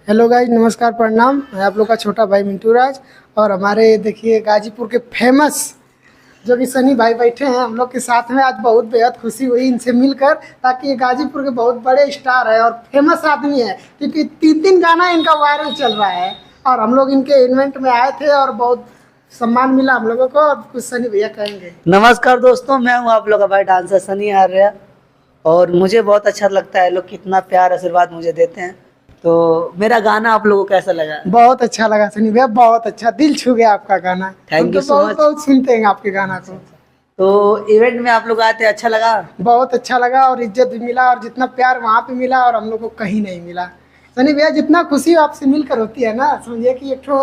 Hello guys, नमस्कार, प्रणाम। मैं आप लोग का छोटा भाई मिंटू राज। और हमारे देखिए गाजीपुर के फेमस जो कि सनी भाई बैठे हैं हम लोग के साथ में। आज बहुत बेहद खुशी हुई इनसे मिलकर, ताकि ये गाजीपुर के बहुत बड़े स्टार है और फेमस आदमी है, क्योंकि 3 गाना इनका वायरल चल रहा है। और हम लोग इनके इवेंट में आए थे और बहुत सम्मान मिला हम लोगों को। और कुछ सनी भैया कहेंगे। नमस्कार दोस्तों, मैं हूं आप लोग का भाई डांसर सनी आर्या। और मुझे बहुत अच्छा लगता है लोग कितना प्यार आशीर्वाद मुझे देते हैं। तो मेरा गाना आप लोगों को कैसा लगा? बहुत अच्छा लगा सनी भैया, बहुत अच्छा, दिल छू गया आपका गाना। Thank you so much. बहुत सुनते हैं आपके गाना को। तो इवेंट में आप लोग आए थे, अच्छा लगा? बहुत अच्छा लगा और इज्जत भी मिला, और जितना प्यार वहाँ पे मिला और हम लोग को कहीं नहीं मिला। सनी भैया, जितना खुशी आपसे मिलकर होती है ना, समझिए कि एक ठो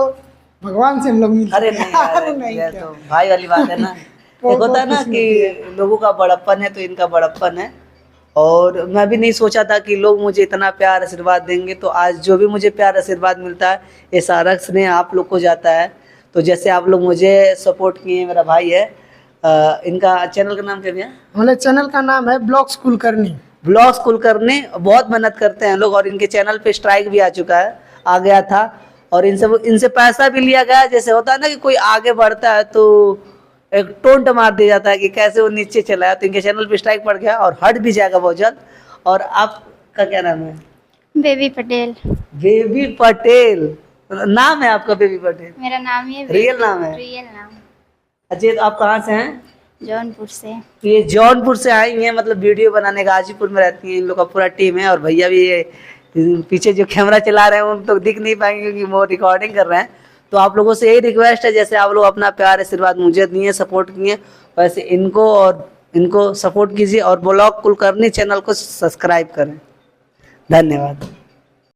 भगवान से हम लोग मिलते अरे हैं। नहीं, नहीं ये क्या। तो भाई वाली बात है ना। एक होता है ना कि लोगों का बड़प्पन है, तो इनका बड़प्पन है। और मैं भी नहीं सोचा था कि लोग मुझे इतना प्यार आशीर्वाद देंगे। तो आज जो भी मुझे प्यार आशीर्वाद मिलता है, ये सारा स्नेह आप लोग को जाता है। तो जैसे आप लोग मुझे सपोर्ट किए, मेरा भाई है, इनका चैनल का नाम क्या भैया? हमारे चैनल का नाम है ब्लॉग्स कुलकर्णी। ब्लॉग्स कुलकर्णी। बहुत मेहनत करते हैं लोग, और इनके चैनल पे स्ट्राइक भी आ चुका है, आ गया था। और इनसे पैसा भी लिया गया। जैसे होता है ना कि कोई आगे बढ़ता है तो एक टोंट मार दिया जाता है कि कैसे वो नीचे चला है। तो इनके चैनल पे स्ट्राइक पड़ गया और हट भी जाएगा बहुत जल्द। और आपका क्या नाम है? बेबी पटेल। बेबी पटेल नाम है आपका? बेबी पटेल मेरा नाम ही है। रियल नाम है? रियल नाम। अच्छा, तो आप कहाँ से हैं? जौनपुर से। ये जौनपुर से आई हैं, मतलब वीडियो बनाने गाजीपुर में रहती हैं। इन लोग का पूरा टीम है। और भैया भी ये पीछे जो कैमरा चला रहे हैं उन तो दिख नहीं पाएंगे क्योंकि वो रिकॉर्डिंग कर रहे हैं। तो आप लोगों से यही रिक्वेस्ट है, जैसे आप लोग अपना प्यार आशीर्वाद मुझे दिए, सपोर्ट किए, वैसे इनको सपोर्ट कीजिए। और ब्लॉग कुलकर्णी चैनल को सब्सक्राइब करें। धन्यवाद।